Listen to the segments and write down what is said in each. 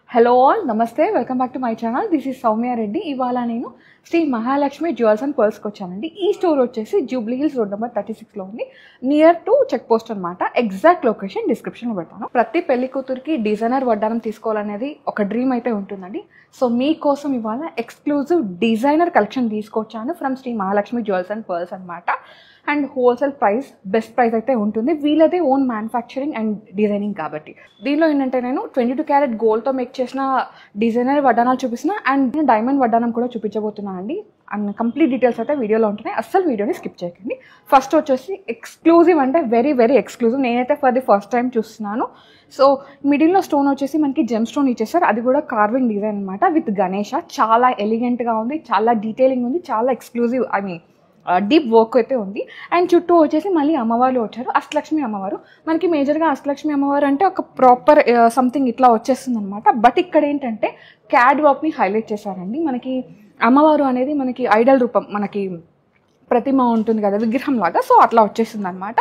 Hello all నమస్తే welcome back to my channel. This is Soumya Reddy. ఇవాళ నేను శ్రీ మహాలక్ష్మి జ్యువెల్స్ అండ్ పర్ల్స్కి వచ్చానండి. ఈ స్టోర్ వచ్చేసి జూబ్లీ హిల్స్ రోడ్ నెంబర్ 36లో ఉంది, నియర్ టు చెక్ పోస్ట్ అనమాట. ఎగ్జాక్ట్ లొకేషన్ డిస్క్రిప్షన్లో పెడతాను. ప్రతి పెళ్లి కూతురికి డిజైనర్ వడ్డానం తీసుకోవాలనేది ఒక డ్రీమ్ అయితే ఉంటుందండి. సో మీకోసం ఇవాళ ఎక్స్క్లూజివ్ డిజైనర్ కలెక్షన్ తీసుకొచ్చాను from Shri Mahalakshmi jewels and pearls అనమాట. And wholesale price best price అయితే ఉంటుంది. వీళ్ళదే ఓన్ మ్యానుఫ్యాక్చరింగ్ అండ్ డిజైనింగ్ కాబట్టి. దీనిలో ఏంటంటే నేను 22 క్యారెట్ గోల్డ్తో మేక్ చేసిన డిజైనర్ వడ్డానాలు చూపిస్తున్నా అండ్ డైమండ్ వడ్డానం కూడా చూపించబోతున్నాను అండి. అండ్ కంప్లీట్ డీటెయిల్స్ అయితే వీడియోలో ఉంటున్నాయి, అస్సలు వీడియోని స్కిప్ చేయకండి. ఫస్ట్ వచ్చేసి ఎక్స్క్లూజివ్ అంటే వెరీ వెరీ ఎక్స్క్లూజివ్, నేనైతే ఫర్ ది ఫస్ట్ టైం చూస్తున్నాను. సో మిడిల్లో స్టోన్ వచ్చేసి మనకి జెమ్ స్టోన్ ఇచ్చేసారు, అది కూడా కార్వింగ్ డిజైన్ అనమాట విత్ గణేష. చాలా ఎలిగెంట్గా ఉంది, చాలా డీటెయిలింగ్ ఉంది, చాలా exclusive I mean deep work అయితే ఉంది. అండ్ చుట్టూ వచ్చేసి మళ్ళీ అమ్మవారు వచ్చారు, అష్టలక్ష్మి అమ్మవారు. మనకి మేజర్గా అష్టలక్ష్మి అమ్మవారు అంటే ఒక ప్రాపర్ సంథింగ్ ఇట్లా వచ్చేస్తుంది అనమాట. బట్ ఇక్కడ ఏంటంటే క్యాడ్ వర్క్ని హైలైట్ చేశారండి. మనకి అమ్మవారు అనేది మనకి ఐడల్ రూపం, మనకి ప్రతిమ ఉంటుంది కదా విగ్రహం లాగా, సో అట్లా వచ్చేస్తుంది అనమాట.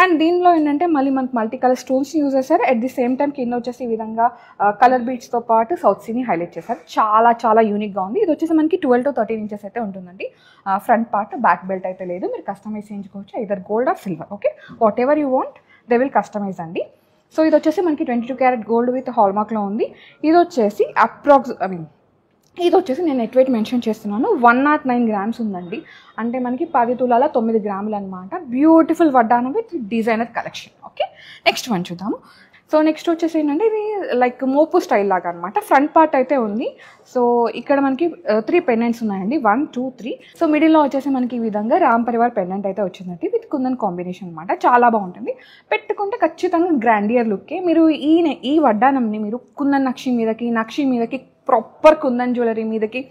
అండ్ దీనిలో ఏంటంటే మళ్ళీ మనకి మల్టీ కలర్ స్టోన్స్ని యూజ్ చేశారు. అట్ ది సేమ్ టైం కింద వచ్చేసి ఈ విధంగా కలర్ బీడ్స్తో పాటు సౌత్ సీని హైలైట్ చేశారు. చాలా చాలా యూనిక్గా ఉంది. ఇది వచ్చేసి మనకి 12 to 13 ఇంచెస్ అయితే ఉంటుందండి. ఫ్రంట్ పార్ట్, బ్యాక్ బెల్ట్ అయితే లేదు, మీరు కస్టమైజ్ చేయించుకోవచ్చు either gold or silver. Okay, whatever you want they will customise అండి. సో ఇది వచ్చేసి మనకి 22 క్యారెట్ గోల్డ్ విత్ హాల్మార్క్లో ఉంది. ఇది వచ్చేసి ఇది వచ్చేసి నేను నెట్ వెయిట్ మెన్షన్ చేస్తున్నాను, 109 గ్రామ్స్ ఉందండి. అంటే మనకి 10 తులాల 9 గ్రాములు అనమాట. బ్యూటిఫుల్ వడ్డానం with designer collection. Okay, next one చూద్దాము. సో నెక్స్ట్ వచ్చేసి ఏంటంటే ఇది లైక్ మోపు స్టైల్ లాగా అనమాట. ఫ్రంట్ పార్ట్ అయితే ఉంది. సో ఇక్కడ మనకి 3 పెండెంట్స్ ఉన్నాయండి, 1 2 3. సో మిడిల్లో వచ్చేసి మనకి ఈ విధంగా రామ్ పరివార్ పెండెంట్ అయితే వచ్చిందండి విత్ కుందన్ కాంబినేషన్ అనమాట. చాలా బాగుంటుంది, పెట్టుకుంటే ఖచ్చితంగా గ్రాండియర్ లుక్కే. మీరు ఈ వడ్డానంని మీరు కుందన్ నక్షి మీదకి ప్రాపర్ కుందన్ జ్యువెలరీ మీదకి,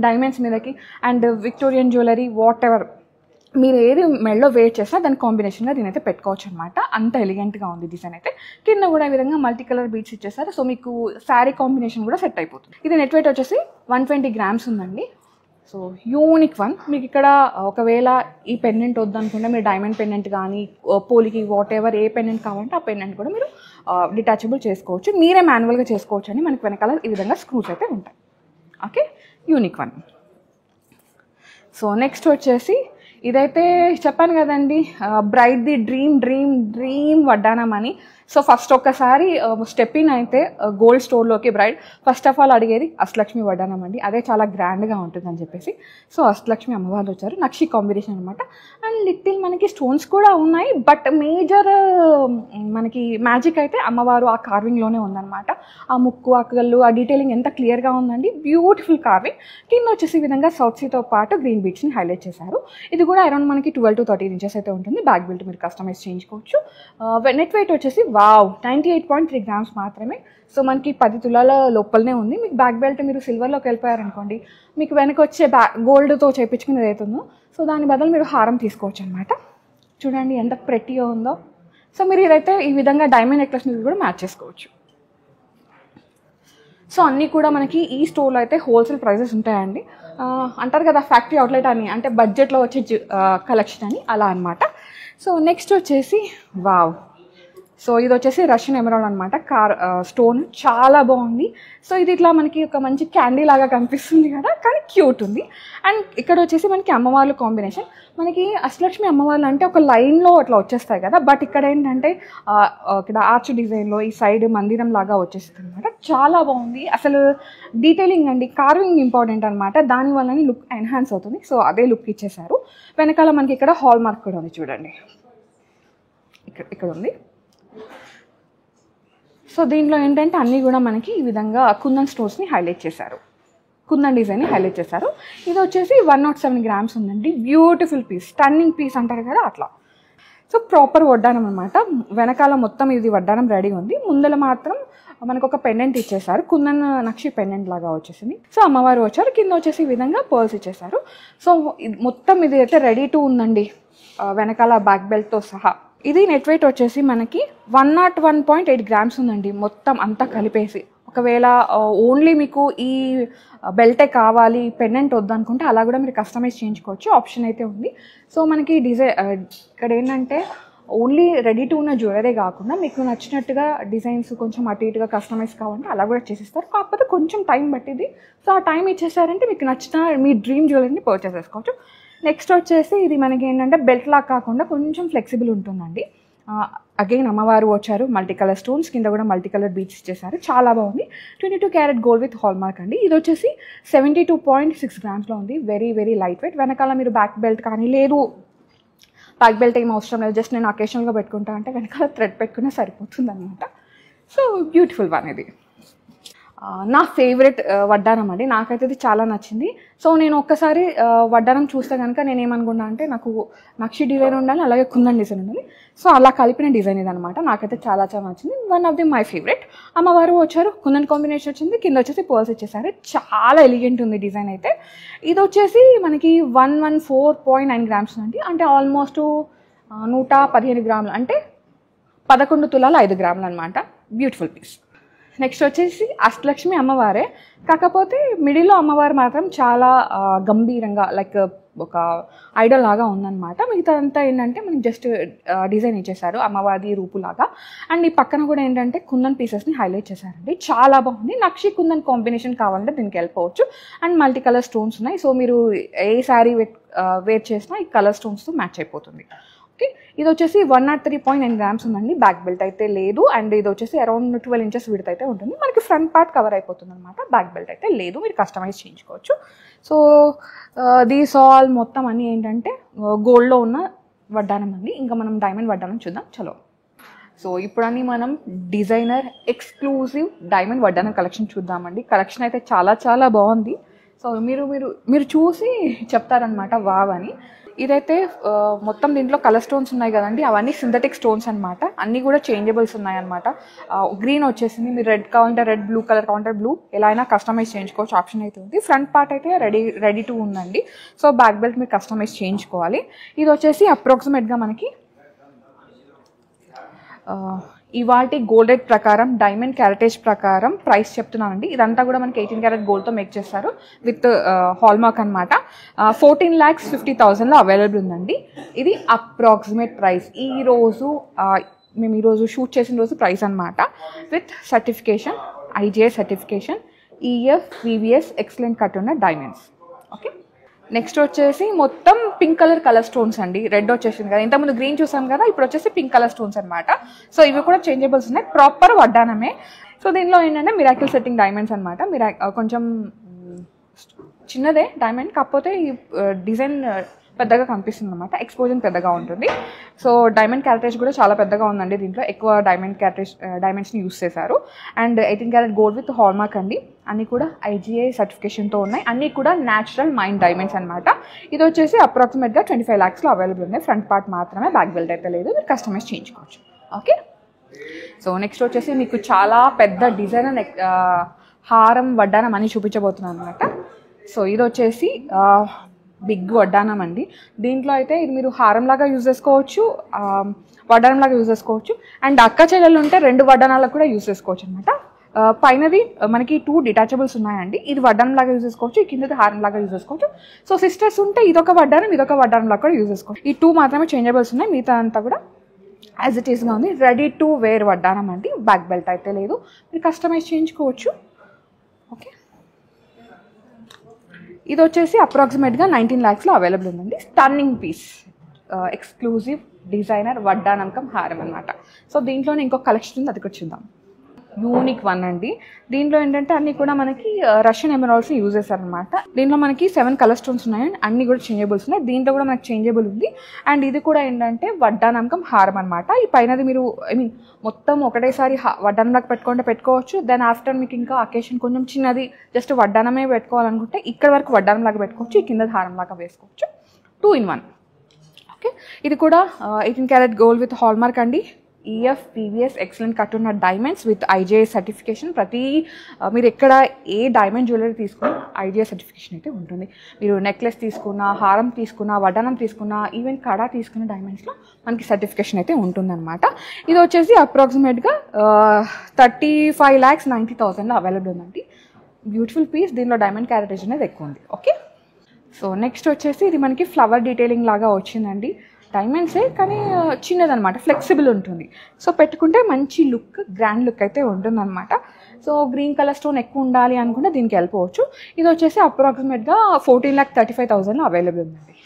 డైమండ్స్ మీదకి and Victorian jewellery what ever మీరు ఏది మెడలో వేర్ చేసినా దాని కాంబినేషన్గా దీనైతే పెట్టుకోవచ్చు అనమాట. అంత ఎలిగెంట్గా ఉంది డిజైన్ అయితే. కింద కూడా ఈ విధంగా మల్టీ కలర్ బీడ్స్ ఇచ్చేసారు, సో మీకు శారీ కాంబినేషన్ కూడా సెట్ అయిపోతుంది. ఇది నెట్ వెయిట్ వచ్చేసి 120 గ్రామ్స్ ఉందండి. So unique one. మీకు ఇక్కడ ఒకవేళ ఈ పెండెంట్ వద్దనుకుంటే మీరు డైమండ్ పెండెంట్ కానీ పోలికి వాట్ ఎవర్ ఏ పెండెంట్ కావాలంటే ఆ పెండెంట్ కూడా మీరు డిటాచబుల్ చేసుకోవచ్చు, మీరే మాన్యువల్గా చేసుకోవచ్చు అని మనకి వెనకాల ఈ విధంగా స్క్రూస్ అయితే ఉంటాయి. Okay, unique one. So next వచ్చేసి ఇదైతే చెప్పాను కదండి, బ్రైడ్ది డ్రీమ్ వడ్డానం అని. సో ఫస్ట్ ఒక్కసారి స్టెప్ ఇన్ అయితే గోల్డ్ స్టోర్లోకి బ్రైడ్ ఫస్ట్ ఆఫ్ ఆల్ అడిగేది అష్టలక్ష్మి వడ్డానం అండి. అదే చాలా గ్రాండ్గా ఉంటుందని చెప్పేసి సో అష్టలక్ష్మి అమ్మవారు వచ్చారు, నక్షి కాంబినేషన్ అనమాట. అండ్ లిటిల్ మనకి స్టోన్స్ కూడా ఉన్నాయి, బట్ మేజర్ మనకి మ్యాజిక్ అయితే అమ్మవారు ఆ కార్వింగ్లోనే ఉందన్నమాట. ఆ ముక్కు, ఆ కళ్ళు, ఆ డీటెయిలింగ్ ఎంత క్లియర్గా ఉందండి. Beautiful carving. కింద వచ్చేసి ఈ విధంగా సౌత్ సీతో పాటు గ్రీన్ బీడ్స్ని హైలైట్ చేశారు. ఇది కూడా అరౌండ్ మనకి 12 to 13 ఇంచెస్ అయితే ఉంటుంది. బ్యాక్ బెల్ట్ మీరు కస్టమైజ్ చేయించుకోవచ్చు. నెట్ వెయిట్ వచ్చేసి 98.3 గ్రామ్స్ మాత్రమే. సో మనకి 10 తులాల లోపలనే ఉంది. మీకు బ్యాక్ బెల్ట్ మీరు సిల్వర్లోకి వెళ్ళిపోయారనుకోండి, మీకు వెనక వచ్చే గోల్డ్తో చేయించుకునేది అవుతుందో సో దాని బదులు మీరు హారం తీసుకోవచ్చు అనమాట. చూడండి ఎంత ప్రెట్టీగా ఉందో. సో మీరు ఇదైతే ఈ విధంగా డైమండ్ నెక్లెస్ మీద కూడా మ్యాచ్ చేసుకోవచ్చు. సో అన్నీ కూడా మనకి ఈ స్టోర్లో అయితే హోల్సేల్ ప్రైజెస్ ఉంటాయండి. అంటారు కదా ఫ్యాక్టరీ అవుట్లెట్ అని, అంటే బడ్జెట్లో వచ్చే కలెక్షన్ అని, అలా అనమాట. సో నెక్స్ట్ వచ్చేసి వావ్. సో ఇది వచ్చేసి రష్యన్ ఎమరాల్డ్ అనమాట. స్టోన్ చాలా బాగుంది. సో ఇది ఇట్లా మనకి ఒక మంచి క్యాండీ లాగా కనిపిస్తుంది కదా, కానీ క్యూట్ ఉంది. అండ్ ఇక్కడ వచ్చేసి మనకి అమ్మవార్ల కాంబినేషన్. మనకి అష్టలక్ష్మి అమ్మవార్లు అంటే ఒక లైన్లో అట్లా వచ్చేస్తాయి కదా, బట్ ఇక్కడ ఏంటంటే ఇక్కడ ఆర్చ్ డిజైన్లో ఈ సైడ్ మందిరం లాగా వచ్చేస్తుంది అనమాట. చాలా బాగుంది అసలు. డీటెయిలింగ్ అండి, కార్వింగ్ ఇంపార్టెంట్ అనమాట, దానివల్లనే లుక్ ఎన్హాన్స్ అవుతుంది. సో అదే లుక్ ఇచ్చేసారు. వెనకాల మనకి ఇక్కడ హాల్ మార్క్ కూడా ఉంది, చూడండి ఇక్కడ ఉంది. సో దీంట్లో ఏంటంటే అన్నీ కూడా మనకి ఈ విధంగా కుందన్ స్టోన్స్ని హైలైట్ చేశారు, కుందన్ డిజైన్ని హైలైట్ చేశారు. ఇది వచ్చేసి 107 గ్రామ్స్ ఉందండి. బ్యూటిఫుల్ పీస్, స్టన్నింగ్ పీస్ అంటారు కదా అట్లా. సో ప్రాపర్ వడ్డానం అనమాట. వెనకాల మొత్తం ఇది వడ్డానం రెడీ ఉంది. ముందర మాత్రం మనకు ఒక పెండెంట్ ఇచ్చేసారు, కుందన్ నక్షి పెండెంట్ లాగా వచ్చేసింది. సో అమ్మవారు వచ్చారు, కింద వచ్చేసి ఈ విధంగా పర్ల్స్ ఇచ్చేసారు. సో మొత్తం ఇది అయితే రెడీ టు ఉందండి, వెనకాల బ్యాక్ బెల్ట్తో సహా. ఇది నెట్ వెయిట్ వచ్చేసి మనకి 101.8 గ్రామ్స్ ఉందండి, మొత్తం అంతా కలిపేసి. ఒకవేళ ఓన్లీ మీకు ఈ బెల్టే కావాలి, పెండెంట్ వద్దనుకుంటే అలా కూడా మీరు కస్టమైజ్ చేయించుకోవచ్చు, ఆప్షన్ అయితే ఉంది. సో మనకి ఇక్కడ ఏంటంటే ఓన్లీ రెడీ టు ఉన్న జ్యువెలరీ కాకుండా మీకు నచ్చినట్టుగా డిజైన్స్ కొంచెం అటు ఇటుగా కస్టమైజ్ కావాలంటే అలా కూడా చేసిస్తారు. కాకపోతే కొంచెం టైం పట్టింది. సో ఆ టైం ఇచ్చేసారంటే మీకు నచ్చిన మీ డ్రీమ్ జ్యువెలరీని పర్చేస్ చేసుకోవచ్చు. నెక్స్ట్ వచ్చేసి ఇది మనకి ఏంటంటే బెల్ట్ లాగా కాకుండా కొంచెం ఫ్లెక్సిబుల్ ఉంటుందండి. అగైన్ అమ్మవారు వచ్చారు, మల్టీ కలర్ స్టోన్స్, కింద కూడా మల్టీ కలర్ బీడ్స్ ఇచ్చేసారు. చాలా బాగుంది. 22 క్యారెట్ గోల్డ్ విత్ హాల్మార్క్ అండి. ఇది వచ్చేసి 72.6 గ్రామ్స్లో ఉంది. Very very light weight. వెనకాల మీరు బ్యాక్ బెల్ట్ కానీ లేదు బ్యాక్ బెల్ట్ ఏం అవసరం లేదు, జస్ట్ నేను అకేషనల్గా పెట్టుకుంటా అంటే వెనకాల థ్రెడ్ పెట్టుకునే సరిపోతుంది అనమాట. సో బ్యూటిఫుల్ వన్ ఇది. నా ఫేవరెట్ వడ్డానం అండి. నాకైతే ఇది చాలా నచ్చింది. సో నేను ఒక్కసారి వడ్డానం చూస్తే కనుక నేను ఏమనుకున్నా అంటే నాకు నక్షి డిజైన్ ఉండాలి, అలాగే కుందన్ డిజైన్ ఉండాలి. సో అలా కలిపిన డిజైన్ ఇది అనమాట. నాకైతే చాలా చాలా నచ్చింది. One of the my favourite. అమ్మవారు వచ్చారు, కుందన్ కాంబినేషన్ వచ్చింది, కింద వచ్చేసి పర్ల్స్ ఇచ్చేసారు. చాలా ఎలిగెంట్ ఉంది డిజైన్ అయితే. ఇది వచ్చేసి మనకి 114.9 గ్రామ్స్ అండి. అంటే ఆల్మోస్ట్ 115 గ్రాములు, అంటే 11 తులాలు 5 గ్రాములు అనమాట. Beautiful piece. నెక్స్ట్ వచ్చేసి అష్టలక్ష్మి అమ్మవారే, కాకపోతే మిడిల్లో అమ్మవారు మాత్రం చాలా గంభీరంగా లైక్ ఒక ఐడల్ లాగా ఉందన్నమాట. మిగతా అంతా ఏంటంటే మనకి జస్ట్ డిజైన్ ఇచ్చేసారు అమ్మవారి రూపులాగా. అండ్ ఈ పక్కన కూడా ఏంటంటే కుందన్ పీసెస్ని హైలైట్ చేశారండి. చాలా బాగుంది. నక్షి కుందన్ కాంబినేషన్ కావాలంటే దీనికి వెళ్ళిపోవచ్చు. అండ్ మల్టీ కలర్ స్టోన్స్ ఉన్నాయి. సో మీరు ఏ శారీ వేర్ చేసినా ఈ కలర్ స్టోన్స్తో మ్యాచ్ అయిపోతుంది. ఓకే, ఇది వచ్చేసి 103.9 గ్రామ్స్ ఉందండి. బ్యాక్ బెల్ట్ అయితే లేదు. అండ్ ఇది వచ్చేసి అరౌండ్ 12 ఇంచెస్ విడ్త్ అయితే ఉంటుంది. మనకి ఫ్రంట్ పార్ట్ కవర్ అయిపోతుంది అనమాట. బ్యాక్ బెల్ట్ అయితే లేదు, మీరు కస్టమైజ్ చేయించుకోవచ్చు. సో దీస్ ఆల్ మొత్తం అన్నీ ఏంటంటే గోల్డ్లో ఉన్న వడ్డానం అండి. ఇంకా మనం డైమండ్ వడ్డానం చూద్దాం. చలో. సో ఇప్పుడు అన్నీ మనం డిజైనర్ ఎక్స్క్లూజివ్ డైమండ్ వడ్డానం కలెక్షన్ చూద్దామండి. కలెక్షన్ అయితే చాలా చాలా బాగుంది. సో మీరు చూసి చెప్తారనమాట వావ్ అని. ఇదైతే మొత్తం దీంట్లో కలర్ స్టోన్స్ ఉన్నాయి కదండి, అవన్నీ సింథటిక్ స్టోన్స్ అనమాట. అన్నీ కూడా చేంజబుల్స్ ఉన్నాయన్నమాట. గ్రీన్ వచ్చేసింది, మీరు రెడ్ కావాలంటే రెడ్, బ్లూ కలర్ కావాలంటే బ్లూ, ఎలా అయినా కస్టమైజ్ చేయించుకోవచ్చు, ఆప్షన్ అయితే ఉంది. ఫ్రంట్ పార్ట్ అయితే రెడీ టు ఉందండి. సో బ్యాక్ బెల్ట్ మీరు కస్టమైజ్ చేయించుకోవాలి. ఇది వచ్చేసి అప్రాక్సిమేట్గా మనకి ఇవాటి గోల్డ్ రేట్ ప్రకారం డైమండ్ క్యారెటేజ్ ప్రకారం ప్రైస్ చెప్తున్నానండి. ఇదంతా కూడా మనకి 18 క్యారెట్ గోల్డ్తో మేక్ చేస్తారు విత్ హాల్మార్క్ అనమాట. 14,50,000లో అవైలబుల్ ఉందండి. ఇది అప్రాక్సిమేట్ ప్రైస్. మేము ఈరోజు షూట్ చేసిన రోజు ప్రైస్ అనమాట. With certification, IGI certification, EF VVS excellent cut ఉన్న డైమండ్స్. ఓకే, నెక్స్ట్ వచ్చేసి మొత్తం పింక్ కలర్ స్టోన్స్ అండి. రెడ్ వచ్చేసింది కదా, ఇంతకుముందు గ్రీన్ చూసాం కదా, ఇప్పుడు వచ్చేసి పింక్ కలర్ స్టోన్స్ అనమాట. సో ఇవి కూడా చేంజబుల్స్ ఉన్నాయి, ప్రాపర్ వడ్డానమే. సో దీనిలో ఏంటంటే మిరాకిల్ సెట్టింగ్ డైమండ్స్ అనమాట. కొంచెం చిన్నదే డైమండ్, కాకపోతే ఈ డిజైన్ పెద్దగా కనిపిస్తుంది అనమాట. ఎక్స్పోజర్ పెద్దగా ఉంటుంది. సో డైమండ్ క్యారెటేజ్ కూడా చాలా పెద్దగా ఉందండి. దీంట్లో ఎక్కువ డైమండ్స్ని యూస్ చేశారు. And 18 carat gold with hallmark అండి. అన్నీ కూడా IGI సర్టిఫికేషన్తో ఉన్నాయి. అన్నీ కూడా న్యాచురల్ మైండ్ డైమండ్స్ అనమాట. ఇది వచ్చేసి అప్రాక్సిమేట్గా 25 lakhsలో అవైలబుల్ ఉన్నాయి. ఫ్రంట్ పార్ట్ మాత్రమే, బ్యాక్ బెల్ట్ అయితే లేదు, మీరు కస్టమైజ్ చేయించుకోవచ్చు. ఓకే, సో నెక్స్ట్ వచ్చేసి మీకు చాలా పెద్ద డిజైన్ హారం వడ్డానం అని చూపించబోతున్నాను అనమాట. సో ఇది వచ్చేసి బిగ్ వడ్డానం అండి. దీంట్లో అయితే ఇది మీరు హారంలాగా యూజ్ చేసుకోవచ్చు, వడ్డానంలాగా యూజ్ చేసుకోవచ్చు. అండ్ అక్క చెల్లెలు ఉంటే 2 వడ్డానాలకు కూడా యూజ్ చేసుకోవచ్చు అనమాట. పైనది మనకి 2 డిటాచబుల్స్ ఉన్నాయండి. ఇది వడ్డానంలాగా యూజ్ చేసుకోవచ్చు, ఈ కిందది హారంలాగా యూజ్ చేసుకోవచ్చు. సో సిస్టర్స్ ఉంటే ఇదొక వడ్డానంలాగా కూడా యూజ్ చేసుకోవచ్చు. ఈ 2 మాత్రమే చేంజబుల్స్ ఉన్నాయి, మిగతా అంతా కూడా యాజ్ ఇట్ ఈస్గా ఉంది. రెడీ టు వేర్ వడ్డానం అండి. బ్యాక్ బెల్ట్ అయితే లేదు, మీరు కస్టమైజ్ చేయించుకోవచ్చు. ఓకే, ఇది వచ్చేసి అప్రాక్సిమేట్గా 19 lakhsలో అవైలబుల్ ఉందండి. స్టన్నింగ్ పీస్, ఎక్స్క్లూజివ్ డిజైనర్ వడ్డానంకం హారం అనమాట. సో దీంట్లోనే ఇంకొక కలెక్షన్ ఉంది, అది కూడా చూద్దాం. యూనిక్ వన్ అండి. దీంట్లో ఏంటంటే అన్నీ కూడా మనకి రష్యన్ ఎమరాల్డ్స్ని యూజ్ చేశారనమాట. దీంట్లో మనకి 7 కలర్ స్టోన్స్ ఉన్నాయి, అన్నీ కూడా చేంజబుల్స్ ఉన్నాయి. దీంట్లో కూడా మనకి చేంజబుల్ ఉంది. అండ్ ఇది కూడా ఏంటంటే వడ్డానంకం హారం అనమాట. ఈ పైనది మీరు మొత్తం ఒకటేసారి వడ్డానంలాగా పెట్టుకోవచ్చు. దెన్ ఆఫ్టర్ మీకు ఇంకా అకేషన్ కొంచెం చిన్నది, జస్ట్ వడ్డానమే పెట్టుకోవాలనుకుంటే ఇక్కడ వరకు వడ్డానంలాగా పెట్టుకోవచ్చు, ఈ కింద హారంలాగా వేసుకోవచ్చు. 2 in 1. ఓకే, ఇది కూడా 18 క్యారెట్ గోల్డ్ విత్ హాల్మార్క్ అండి. EF VVS ఎక్సలెంట్ కట్ ఉన్న డైమండ్స్ విత్ IGI సర్టిఫికేషన్. మీరు ఎక్కడ ఏ డైమండ్ జ్యువెలరీ తీసుకున్నా IGI సర్టిఫికేషన్ అయితే ఉంటుంది. మీరు నెక్లెస్ తీసుకున్నా, హారం తీసుకున్నా, వడ్డానం తీసుకున్నా, ఈవెన్ కడా తీసుకున్న డైమండ్స్లో మనకి సర్టిఫికేషన్ అయితే ఉంటుందన్నమాట. ఇది వచ్చేసి అప్రాక్సిమేట్గా 35,90,000లో అవైలబుల్ ఉందండి. Beautiful piece. దీనిలో డైమండ్ క్యారెటేజ్ అనేది ఎక్కువ ఉంది. ఓకే, సో నెక్స్ట్ వచ్చేసి ఇది మనకి ఫ్లవర్ డీటెయిలింగ్ లాగా వచ్చిందండి. డైమండ్సే కానీ చిన్నదనమాట, ఫ్లెక్సిబుల్ ఉంటుంది. సో పెట్టుకుంటే మంచి లుక్, గ్రాండ్ లుక్ అయితే ఉంటుందన్నమాట. సో గ్రీన్ కలర్ స్టోన్ ఎక్కువ ఉండాలి అనుకుంటే దీనికి వెళ్ళిపోవచ్చు. ఇది వచ్చేసి అప్రాక్సిమేట్గా 14,35,000 అవైలబుల్ ఉందండి.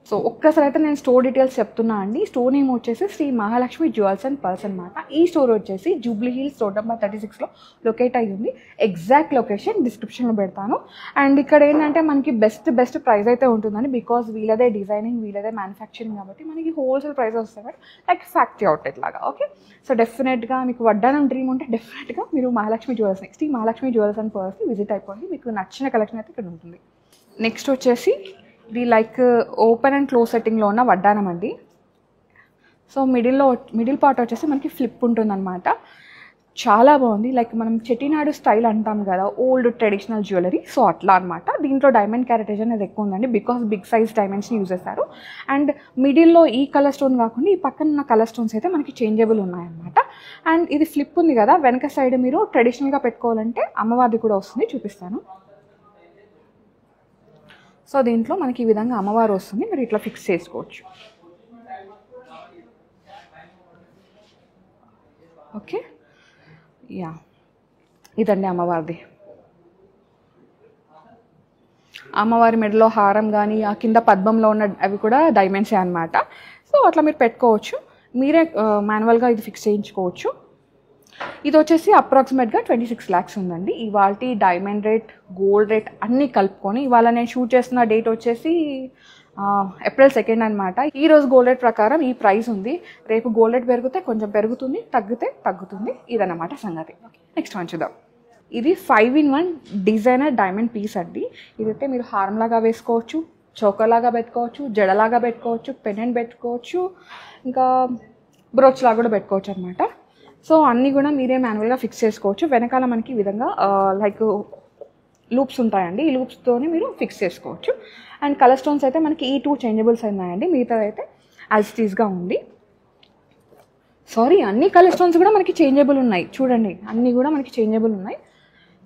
సో ఒక్కసారి అయితే నేను స్టోర్ డీటెయిల్స్ చెప్తున్నా అండి. స్టోర్ నేమ్ వచ్చేసి Shri Mahalakshmi jewels and pearls అనమాట. ఈ స్టోర్ వచ్చేసి జూబ్లీ హిల్స్ రోడ్ నెంబర్ 36లో లొకేట్ అయ్యింది. ఎగ్జాక్ట్ లొకేషన్ డిస్క్రిప్షన్లో పెడతాను. అండ్ ఇక్కడ ఏంటంటే మనకి బెస్ట్ ప్రైస్ అయితే ఉంటుందండి. బికాజ్ వీళ్ళదే డిజైనింగ్, వీళ్ళదే మ్యానుఫ్యాక్చరింగ్ కాబట్టి మనకి హోల్సేల్ ప్రైస్ వస్తాయి కాబట్టి లైక్ ఫ్యాక్టరీ అవుట్లెట్ లాగా. ఓకే, సో డెఫినెట్గా మీకు వడ్డానం డ్రీమ్ ఉంటే డెఫినెట్గా మీరు మహాలక్ష్మి జ్యువెల్స్ని, శ్రీ మహాలక్ష్మి జ్యువెల్స్ అండ్ పర్ల్స్ని విజిట్ అయిపోండి. మీకు నచ్చిన కలెక్షన్ అయితే ఇక్కడ ఉంటుంది. నెక్స్ట్ వచ్చేసి ఇది లైక్ ఓపెన్ అండ్ క్లోజ్ సెట్టింగ్లో ఉన్న వడ్డానం అండి. సో మిడిల్ పార్ట్ వచ్చేసి మనకి ఫ్లిప్ ఉంటుందన్నమాట. చాలా బాగుంది. లైక్ మనం చెట్టినాడు స్టైల్ అంటాం కదా, ఓల్డ్ ట్రెడిషనల్ జ్యువెలరీ, సో అట్లా అనమాట. దీంట్లో డైమండ్ క్యారెటేజ్ అనేది ఎక్కువ ఉందండి, బికాస్ బిగ్ సైజ్ డైమండ్స్ని యూజ్ చేస్తారు. అండ్ మిడిల్లో ఈ కలర్ స్టోన్ కాకుండా ఈ పక్కన ఉన్న కలర్ స్టోన్స్ అయితే మనకి చేంజబుల్ ఉన్నాయన్నమాట. అండ్ ఇది ఫ్లిప్ ఉంది కదా, వెనక సైడ్ మీరు ట్రెడిషనల్గా పెట్టుకోవాలంటే అమ్మవారిది కూడా వస్తుంది, చూపిస్తాను. సో దీంట్లో మనకి ఈ విధంగా అమ్మవారు వస్తుంది, మీరు ఇట్లా ఫిక్స్ చేసుకోవచ్చు. ఓకే, యా ఇదండి అమ్మవారిది. అమ్మవారి మెడలో హారం కానీ ఆ కింద పద్మంలో ఉన్న అవి కూడా డైమండ్సే అనమాట. సో అట్లా మీరు పెట్టుకోవచ్చు, మీరే మాన్యువల్గా ఇది ఫిక్స్ చేయించుకోవచ్చు. ఇది వచ్చేసి అప్రాక్సిమేట్గా 26 lakhs ఉందండి. ఇవాళ డైమండ్ రేట్, గోల్డ్ రేట్ అన్నీ కలుపుకొని, ఇవాళ నేను షూట్ చేస్తున్న డేట్ వచ్చేసి April 2 అనమాట. ఈరోజు గోల్డ్ రేట్ ప్రకారం ఈ ప్రైస్ ఉంది. రేపు గోల్డ్ రేట్ పెరిగితే కొంచెం పెరుగుతుంది, తగ్గితే తగ్గుతుంది. ఇదన్నమాట సంగతి. నెక్స్ట్ వన్ చూద్దాం. ఇది 5-in-1 డిజైనర్ డైమండ్ పీస్ అండి. ఇదైతే మీరు హారంలాగా వేసుకోవచ్చు, చౌకలాగా పెట్టుకోవచ్చు, జడలాగా పెట్టుకోవచ్చు, పెండెంట్ పెట్టుకోవచ్చు, ఇంకా బ్రోచ్ లాగా కూడా పెట్టుకోవచ్చు అనమాట. సో అన్నీ కూడా మీరే మాన్యువల్గా ఫిక్స్ చేసుకోవచ్చు. వెనకాల మనకి ఈ విధంగా లైక్ లూప్స్ ఉంటాయండి, ఈ లూప్స్తోనే మీరు ఫిక్స్ చేసుకోవచ్చు. అండ్ కలర్ స్టోన్స్ అయితే మనకి ఈ 2 చేంజబుల్స్ ఉన్నాయండి, మిగతా అయితే యాజ్ ఇట్ ఈస్గా ఉంది. సారీ, అన్ని కలర్ స్టోన్స్ కూడా మనకి చేంజబుల్ ఉన్నాయి, చూడండి అన్నీ కూడా మనకి చేంజబుల్ ఉన్నాయి.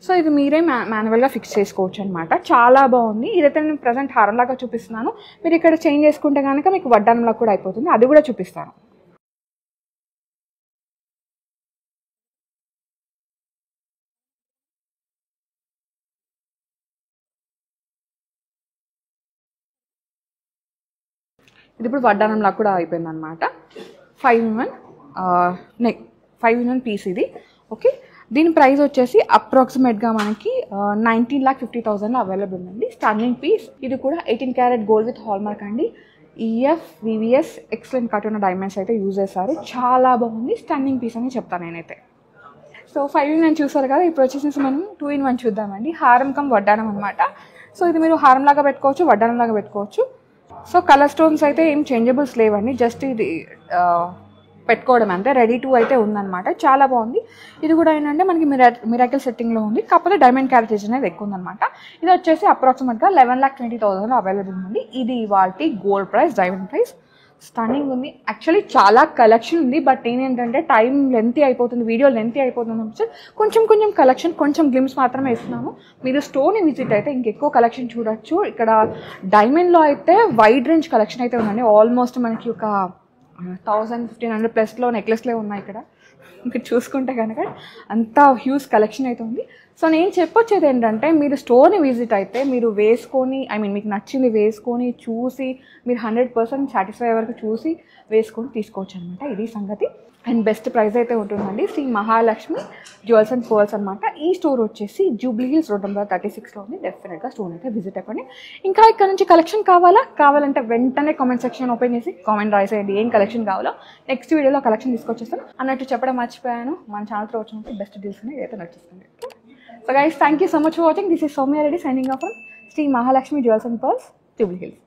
సో ఇది మీరే మాన్యువల్గా ఫిక్స్ చేసుకోవచ్చు అనమాట. చాలా బాగుంది. ఇదైతే నేను ప్రజెంట్ హారంలాగా చూపిస్తున్నాను, మీరు ఇక్కడ చేంజ్ చేసుకుంటే కనుక మీకు వడ్డానంలా కూడా అయిపోతుంది, అది కూడా చూపిస్తాను. ఇది ఇప్పుడు వడ్డానంలా కూడా అయిపోయింది అనమాట. 5-in-1 పీస్ ఇది. ఓకే, దీని ప్రైస్ వచ్చేసి అప్రాక్సిమేట్గా మనకి 19,50,000 అవైలబుల్ ఉందండి. Stunning piece. ఇది కూడా 18 క్యారెట్ గోల్డ్ విత్ హాల్మార్క్ అండి. ఈఎఫ్, వివిఎస్ ఎక్సలెంట్ కట్ ఉన్న డైమండ్స్ అయితే యూజ్ చేస్తారు. చాలా బాగుంది, స్టన్నింగ్ పీస్ అని చెప్తాను నేనైతే. సో 5-in-1 చూసారు కదా, ఇప్పుడు వచ్చేసి మనం 2-in-1 చూద్దామండి. హారం కమ్ వడ్డానం అనమాట. సో ఇది మీరు హారంలాగా పెట్టుకోవచ్చు, వడ్డానంలాగా పెట్టుకోవచ్చు. సో కలర్ స్టోన్స్ అయితే ఏం చేంజబుల్స్ లేవండి, జస్ట్ ఇది పెట్టుకోవడం అంతే. రెడీ టు అయితే ఉందన్నమాట. చాలా బాగుంది. ఇది కూడా ఏంటంటే మనకి మిరాకిల్ సెట్టింగ్లో ఉంది, కాకపోతే డైమండ్ క్యారెటేజ్ అనేది ఎక్కువ ఉందన్నమాట. ఇది వచ్చేసి అప్రాక్సిమేట్గా 11,20,000 అవైలబుల్ ఉంది. ఇది వాటి gold price, diamond price. Stunning ఉంది. యాక్చువల్లీ చాలా కలెక్షన్ ఉంది, బట్ ఏంటంటే టైం లెంతీ అయిపోతుంది, వీడియో లెంతీ అయిపోతుంది అని కొంచెం కలెక్షన్, కొంచెం గ్లిమ్స్ మాత్రమే ఇస్తున్నాము. మీరు స్టోర్ని విజిట్ అయితే ఇంకెక్కువ కలెక్షన్ చూడొచ్చు. ఇక్కడ డైమండ్లో అయితే వైడ్ రేంజ్ కలెక్షన్ అయితే ఉందండి. ఆల్మోస్ట్ మనకి ఒక 1,000-1,500+ నెక్లెస్లే ఉన్నాయి ఇక్కడ. మీరు చూసుకుంటే కనుక అంత హ్యూజ్ కలెక్షన్ అయితే ఉంది. సో నేను చెప్పొచ్చేది ఏంటంటే, మీరు స్టోర్ని విజిట్ అయితే మీరు వేసుకొని, మీకు నచ్చింది వేసుకొని చూసి, మీరు 100% సాటిస్ఫై అయ్యే వరకు చూసి వేసుకొని తీసుకోవచ్చు అనమాట. ఇది సంగతి. అండ్ బెస్ట్ ప్రైస్ అయితే ఉంటుందండి. Shri Mahalakshmi jewels and pearls అనమాట. ఈ స్టోర్ వచ్చేసి జూబ్లీ హిల్స్ రోడ్ నెంబర్ 36లో ఉంది. డెఫినెట్గా స్టోర్ అయితే విజిట్ అయిపోండి. ఇంకా ఇక్కడ నుంచి కలెక్షన్ కావాలంటే వెంటనే కామెంట్ సెక్షన్ ఓపెన్ చేసి కామెంట్ రాసేయండి ఏం కలెక్షన్ కావాలో. నెక్స్ట్ వీడియోలో కలెక్షన్ తీసుకొచ్చేస్తాను. అన్నట్టు చెప్పడం మర్చిపోయాను, మన ఛానల్తో వచ్చినట్టు బెస్ట్ డీల్స్ అనేది అయితే నచ్చేస్తుంది. So guys, thank you so much for watching. This is Soumya Reddy signing off from Shri Mahalakshmi jewels and pearls, Jubilee hills.